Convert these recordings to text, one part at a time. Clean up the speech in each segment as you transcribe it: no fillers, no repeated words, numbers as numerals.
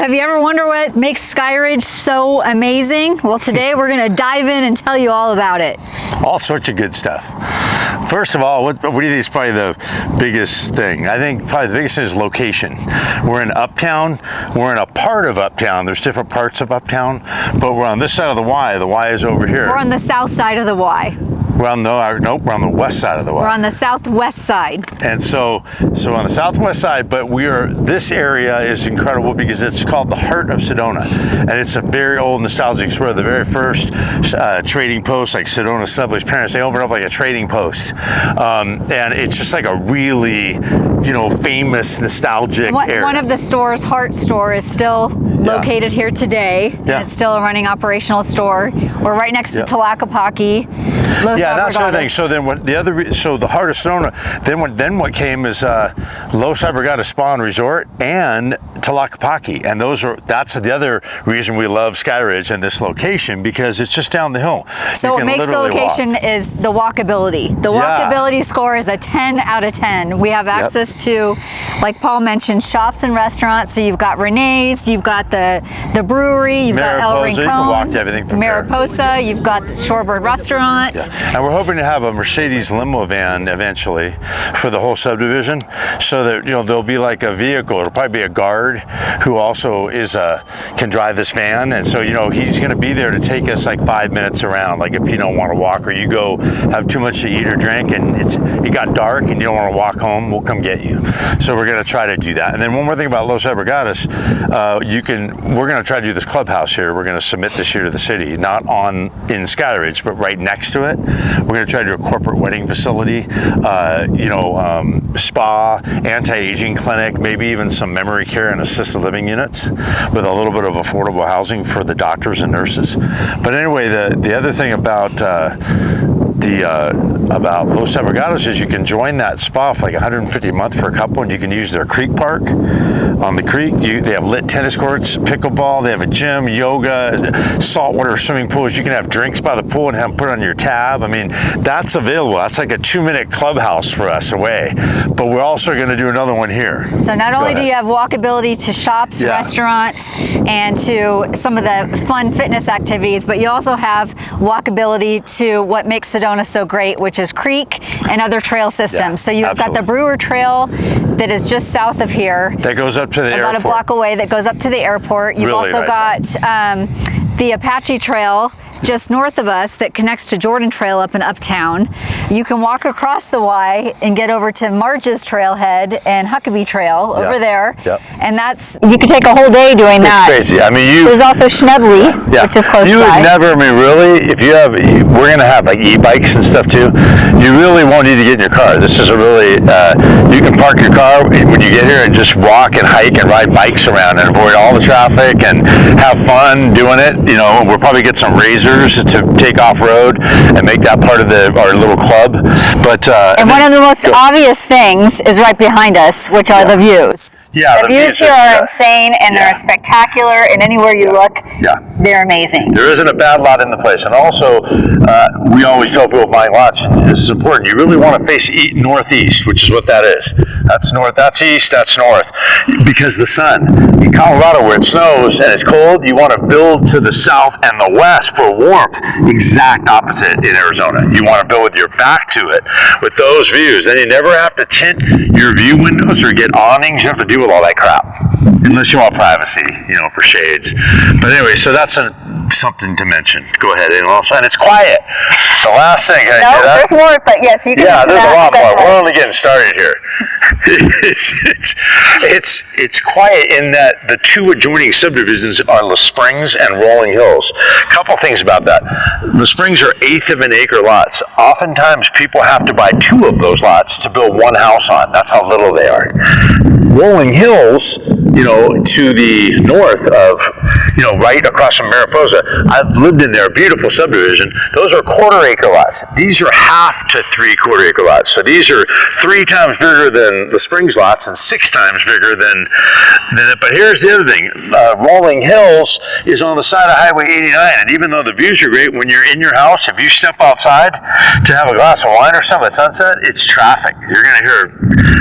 Have you ever wondered what makes Skyridge so amazing? Well, today we're going to dive in and tell you all about it. All sorts of good stuff. First of all, what do you think is probably the biggest thing? I think probably the biggest thing is location. We're in Uptown. We're in a part of Uptown. There's different parts of Uptown, but we're on this side of the Y. The Y is over here. We're on the south side of the Y. We're on nope, we're on the west side of the Y. We're on the southwest side. And so on the southwest side, but this area is incredible because it's called the heart of Sedona. And it's a very old nostalgic square. The very first trading post, like Sedona Subway's parents, they opened up like a trading post. And it's just like a really, famous, nostalgic area. One of the stores, Heart Store, is still located here today. Yeah. And it's still a running operational store. We're right next to Tlaquepaque. That's the other thing. So then the heart of Sedona, then what came is Los Albergatas Spa and Resort and Tlaquepaque. And that's the other reason we love Skyridge and this location, because it's just down the hill. So what makes the location is the walkability. The walkability score is a 10 out of 10. We have access to, like Paul mentioned, shops and restaurants. So you've got Renee's, you've got the brewery, you've got El Rincon, you can walk to everything from Mariposa, you've got the Shorebird Restaurant. Yeah. And we're hoping to have a Mercedes limo van eventually for the whole subdivision, so that there'll be like a vehicle. It'll probably be a guard who also can drive this van, and so he's going to be there to take us like 5 minutes around. Like if you don't want to walk, or you go have too much to eat or drink, and it got dark and you don't want to walk home, we'll come get you. So we're going to try to do that. And then one more thing about Los Albergatas, we're going to try to do this clubhouse here. We're going to submit this year to the city, not in Skyridge, but right next to it. We're going to try to do a corporate wedding facility, spa, anti-aging clinic, maybe even some memory care and assisted living units with a little bit of affordable housing for the doctors and nurses. But anyway, the other thing about Los Albergatas is you can join that spa for like $150 a month for a couple, and you can use their creek park on the creek. They have lit tennis courts, pickleball, they have a gym, yoga, saltwater swimming pools. You can have drinks by the pool and have them put on your tab. I mean, that's available. That's like a 2-minute clubhouse for us away. But we're also going to do another one here. So not only do you have walkability to shops, restaurants, and to some of the fun fitness activities, but you also have walkability to what makes Sedona so great, which is creek and other trail systems. So you've got the Brewer Trail that is just south of here. That goes up to the airport. About a block away, that goes up to the airport. You've also got the Apache Trail just north of us that connects to Jordan Trail up in Uptown. You can walk across the Y and get over to Marge's Trailhead and Huckabee Trail over there. And you could take a whole day doing that. It's crazy. I mean, there's also Schnebley, which is close by. You would never, really, we're going to have like e-bikes and stuff too. You really won't need to get in your car. This is you can park your car when you get here and just walk and hike and ride bikes around and avoid all the traffic and have fun doing it. We'll probably get some razors to take off-road and make that part of our little club. But and one of the most obvious things is right behind us, which are the views. Yeah, the views here are insane, and they're spectacular, and anywhere you look, they're amazing. There isn't a bad lot in the place. And also, we always tell people buying lots, and this is important, you really want to face northeast, which is what that is. That's north, that's east, that's north. Because the sun. In Colorado, where it snows and it's cold, you want to build to the south and the west for warmth. Exact opposite in Arizona. You want to build with your back to it, with those views. And you never have to tint your view windows or get awnings. You have to do with all that crap, unless you want privacy, for shades. But anyway, so that's something to mention. Go ahead, and it's quiet. The last thing. There's more, but yes, you can. Yeah, there's a lot more. We're only getting started here. It's quiet in that the two adjoining subdivisions are La Springs and Rolling Hills. A couple things about that. The Springs are 1/8 of an acre lots. Oftentimes, people have to buy 2 of those lots to build one house on. That's how little they are. Rolling Hills, to the north of, right across from Mariposa, I've lived in their beautiful subdivision. Those are 1/4 acre lots. These are 1/2 to 3/4 acre lots. So these are 3 times bigger than the Springs lots and 6 times bigger than it. But here's the other thing. Rolling Hills is on the side of Highway 89, and even though the views are great, when you're in your house, if you step outside to have a glass of wine or something at sunset, it's traffic. You're going to hear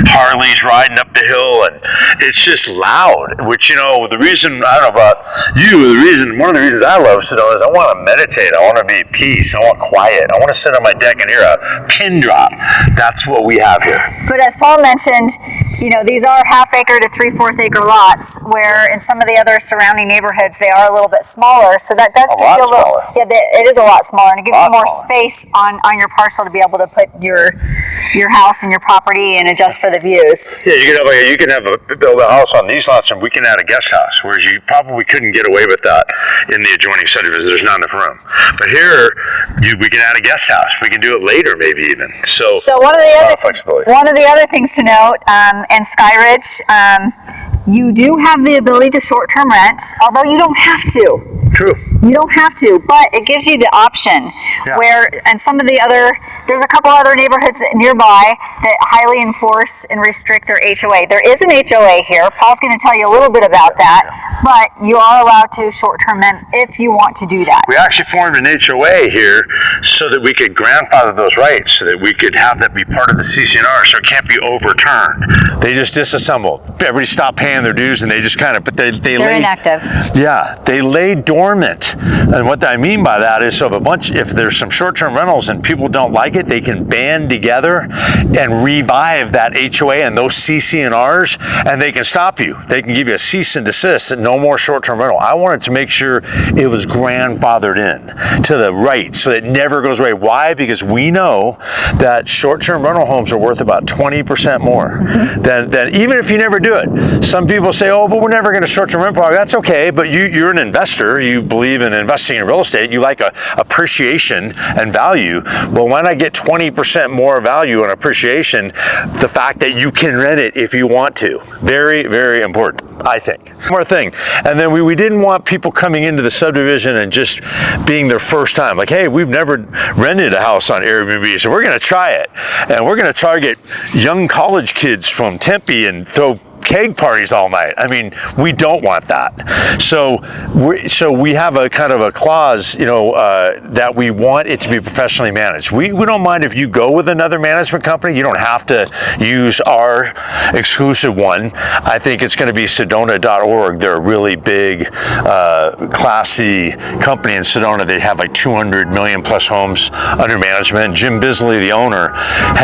Harleys riding up the hill, and it's just loud, which, you know, the reason, I don't know about you, one of the reasons I love Sedona is I want to meditate. I want to be at peace. I want quiet. I want to sit on my deck and hear a pin drop. That's what we have here. But as Paul mentioned, you know, these are 1/2 acre to 3/4 acre lots, where in some of the other surrounding neighborhoods, they are a little bit smaller. So that does give you a little, it is a lot smaller, and it gives you more space on your parcel to be able to put your house and your property and adjust for the views. Yeah, you can build a house on these lots, and we can add a guest house, whereas you probably couldn't get away with that in the adjoining subdivision. There's not enough room. But here, we can add a guest house. We can do it later, maybe even. So one of the flexibility. One of the other things to note, and Skyridge, you do have the ability to short-term rent, although you don't have to. True. You don't have to, but it gives you the option. Yeah. And some of the other, there's a couple other neighborhoods nearby that highly enforce and restrict their HOA. There is an HOA here. Paul's going to tell you a little bit about that, but you are allowed to short-term rent if you want to do that. We actually formed an HOA here so that we could grandfather those rights, so that we could have that be part of the CC&R, so it can't be overturned. They just disassembled. Everybody stopped paying their dues, and they just kind of, but they're inactive. Yeah, they lay dormant. And what I mean by that is, so if there's some short-term rentals and people don't like it, they can band together and revive that HOA and those CC&Rs, and they can stop you. They can give you a cease and desist and no more short-term rental. I wanted to make sure it was grandfathered in to the right so it never goes away. Why? Because we know that short-term rental homes are worth about 20% more than even if you never do it. Some people say, oh, but we're never going to short-term rent property. That's okay, but you're an investor. You believe in investing in real estate. You like appreciation and value. Well, why not get 20% more value and appreciation? The fact that you can rent it if you want to. Very, very important, I think. One more thing. And then we didn't want people coming into the subdivision and just being their first time. Like, hey, we've never rented a house on Airbnb, so we're going to try it. And we're going to target young college kids from Tempe and throw keg parties all night. I mean, we don't want that. So we have a kind of a clause, that we want it to be professionally managed. We don't mind if you go with another management company. You don't have to use our exclusive one. I think it's going to be Sedona.org. They're a really big, classy company in Sedona. They have like 200 million plus homes under management. Jim Bisley, the owner,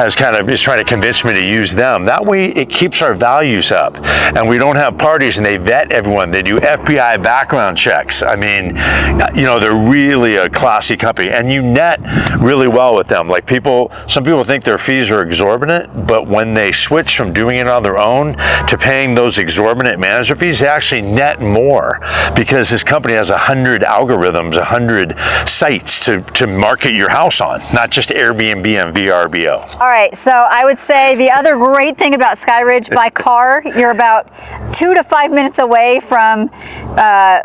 is trying to convince me to use them. That way it keeps our values up. And we don't have parties, and they vet everyone. They do FBI background checks. I mean, they're really a classy company, and you net really well with them. Like some people think their fees are exorbitant, but when they switch from doing it on their own to paying those exorbitant management fees, they actually net more because this company has 100 algorithms, 100 sites to market your house on, not just Airbnb and VRBO. All right, so I would say the other great thing about Skyridge by car, you're about 2 to 5 minutes away from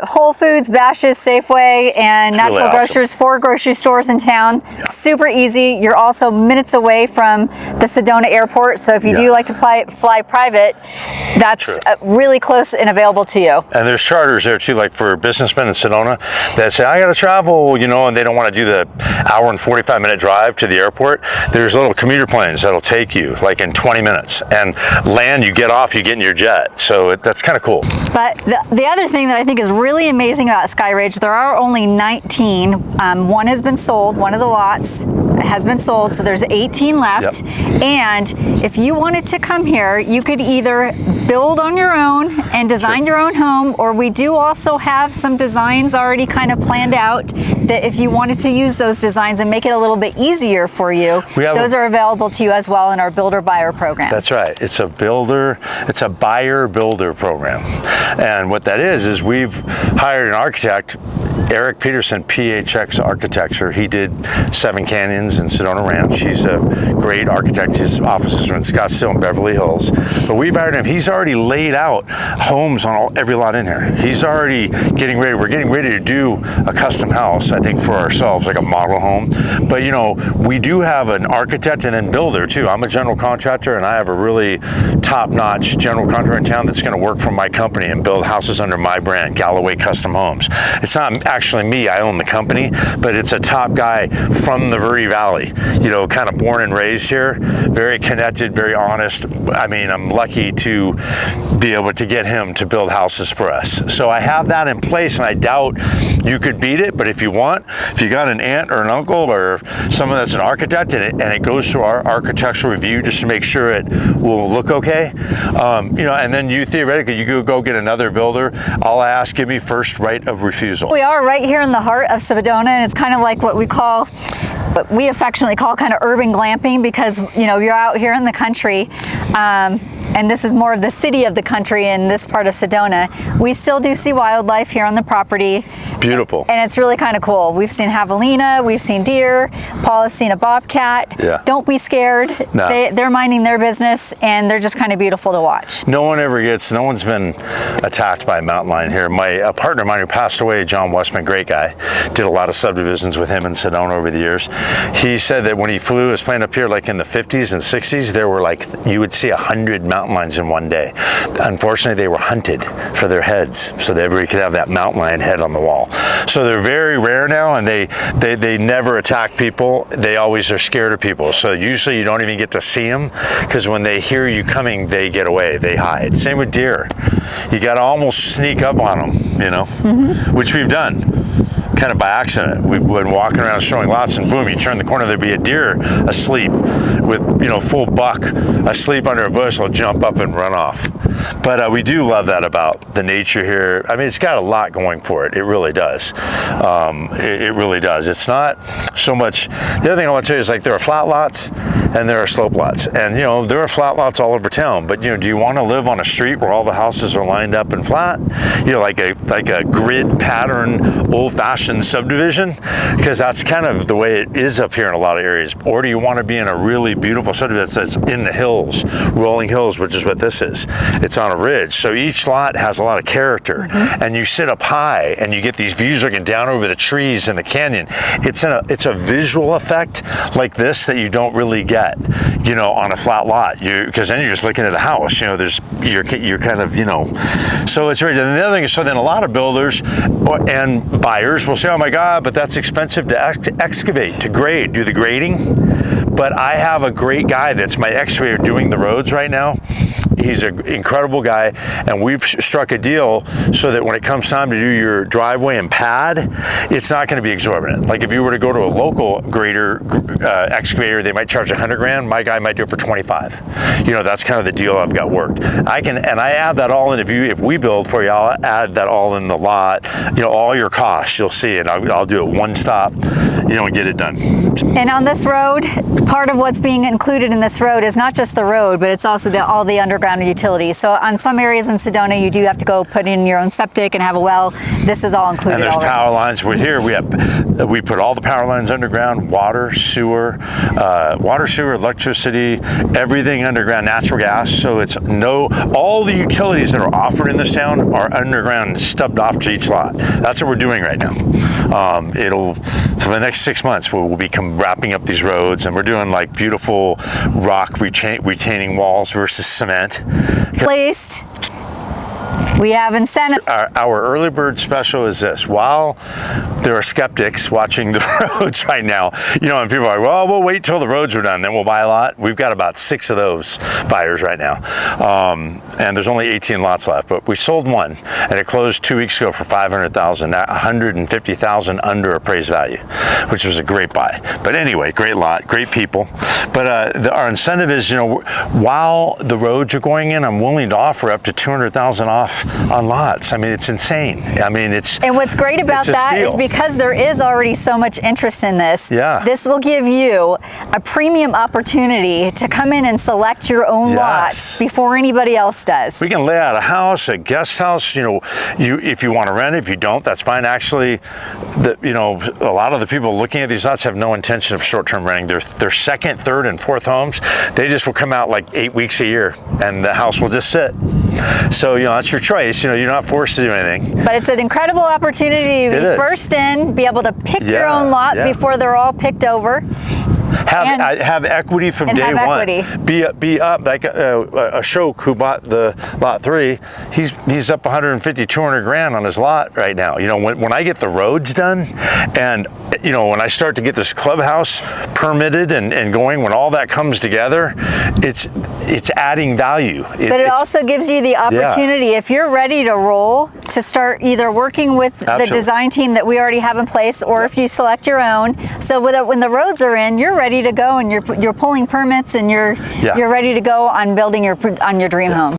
Whole Foods, Bash's, Safeway, and Natural Grocers, 4 grocery stores in town. Yeah. Super easy. You're also minutes away from the Sedona airport, so if you do like to fly private, that's really close and available to you. And there's charters there too, like for businessmen in Sedona that say, I got to travel, and they don't want to do the hour and 45-minute drive to the airport. There's little commuter planes that'll take you like in 20 minutes and land, you get off, you get in your jet. So that's kind of cool. But the other thing that I think is really amazing about Skyridge, there are only 19. One has been sold, one of the lots has been sold, so there's 18 left. Yep. And if you wanted to come here, you could either build on your own and design your own home, or we do also have some designs already kind of planned out that if you wanted to use those designs and make it a little bit easier for you, those are available to you as well in our builder-buyer program. That's right. It's a buyer-builder program. And what that is we've hired an architect Eric Peterson, PHX Architecture. He did Seven Canyons and Sedona Ranch. He's a great architect. His offices are in Scottsdale and Beverly Hills. But we've hired him. He's already laid out homes on every lot in here. He's already getting ready. We're getting ready to do a custom house, I think, for ourselves, like a model home. But you know, we do have an architect and then builder too. I'm a general contractor, and I have a really top-notch general contractor in town that's going to work for my company and build houses under my brand, Galloway Custom Homes. It's not actually me, I own the company, but it's a top guy from the Verde Valley, you know, kind of born and raised here, very connected, very honest. I mean, I'm lucky to be able to get him to build houses for us. So I have that in place, and I doubt you could beat it, but if you want, if you got an aunt or an uncle or someone that's an architect and it goes through our architectural review just to make sure it will look okay, you know, and then you theoretically, you could go get another builder. I'll ask, give me first right of refusal. We are right here in the heart of Sedona, and it's kind of like what we affectionately call kind of urban glamping, because, you know, you're out here in the country, and this is more of the city of the country in this part of Sedona. We still do see wildlife here on the property. Beautiful. And it's really kind of cool. We've seen javelina, we've seen deer, Paul has seen a bobcat. Yeah. Don't be scared. No. They're minding their business, and they're just kind of beautiful to watch. No one's been attacked by a mountain lion here. A partner of mine who passed away, John Westman, great guy, did a lot of subdivisions with him in Sedona over the years. He said that when he flew his plane up here, like in the 50s and 60s, there were like, you would see 100 mountain lions in one day. Unfortunately, they were hunted for their heads, so that everybody could have that mountain lion head on the wall. So they're very rare now, and they never attack people. They always are scared of people. So usually you don't even get to see them, because when they hear you coming, they get away, they hide. Same with deer. You got to almost sneak up on them, you know, which we've done. Kind of by accident. We've been walking around showing lots, and boom, you turn the corner, there'd be a deer asleep with, you know, full buck asleep under a bush. Will jump up and run off. But we do love that about the nature here. I mean, it's got a lot going for it. It really does. It really does. It's not so much. The other thing I want to tell you is, like, there are flat lots and there are slope lots, and you know, there are flat lots all over town. But you know, do you want to live on a street where all the houses are lined up and flat? You know, like a grid pattern, old-fashioned subdivision, because that's kind of the way it is up here in a lot of areas. Or do you want to be in a really beautiful subdivision that's in the hills, rolling hills, which is what this is. It's on a ridge, so each lot has a lot of character, and you sit up high and you get these views looking down over the trees in the canyon. It's a visual effect like this that you don't really get, you know, on a flat lot. Because then you're just looking at a house. You know, you're kind of, you know. So it's very. And the other thing is, so then a lot of builders and buyers will say, "Oh my God, but that's expensive to excavate, to grade, do the grading." But I have a great guy that's my excavator doing the roads right now. He's an incredible guy, and we've struck a deal so that when it comes time to do your driveway and pad, it's not going to be exorbitant. Like if you were to go to a local grader excavator, they might charge $100,000. My guy might do it for 25. You know, that's kind of the deal I've got worked. I add that all in. If we build for you, I'll add that all in the lot. You know, all your costs, you'll see it. I'll do it one stop, you know, and get it done. And on this road, part of what's being included in this road is not just the road, but it's also all the underground utilities. So on some areas in Sedona, you do have to go put in your own septic and have a well. This is all included. And there's already. Power lines. We're here. We put all the power lines underground: water, sewer, electricity, everything underground, natural gas. So all the utilities that are offered in this town are underground, stubbed off to each lot. That's what we're doing right now. For the next 6 months, we'll be wrapping up these roads, and we're doing like beautiful rock retaining walls versus cement. Placed. We have incentive. Our early bird special is this. While there are skeptics watching the roads right now, you know, and people are like, well, we'll wait till the roads are done, then we'll buy a lot. We've got about 6 of those buyers right now. And there's only 18 lots left, but we sold one, and it closed 2 weeks ago for $500,000, $150,000 under appraised value, which was a great buy. But anyway, great lot, great people. But our incentive is, you know, while the roads are going in, I'm willing to offer up to $200,000 off have on lots. I mean, it's insane. I mean, and what's great about that is because there is already so much interest in this, this will give you a premium opportunity to come in and select your own lot before anybody else does. We can lay out a house, a guest house, you know, if you want to rent it, if you don't, that's fine. Actually, you know, a lot of the people looking at these lots have no intention of short-term renting. They're second, third, and fourth homes. They just will come out like 8 weeks a year, and the house will just sit. So, you know, it's your choice. You know, you're not forced to do anything. But it's an incredible opportunity to be first in, be able to pick your own lot before they're all picked over. Have equity from day one. Be up like Ashok, who bought the lot 3. He's up 150, 200 grand on his lot right now. You know, when I get the roads done, and you know, when I start to get this clubhouse permitted and going, when all that comes together, it's adding value. But it also gives you the opportunity, if you're ready to roll, to start either working with the design team that we already have in place, or if you select your own. So when the roads are in, you're ready to go, and you're pulling permits, and you're ready to go on building your dream home.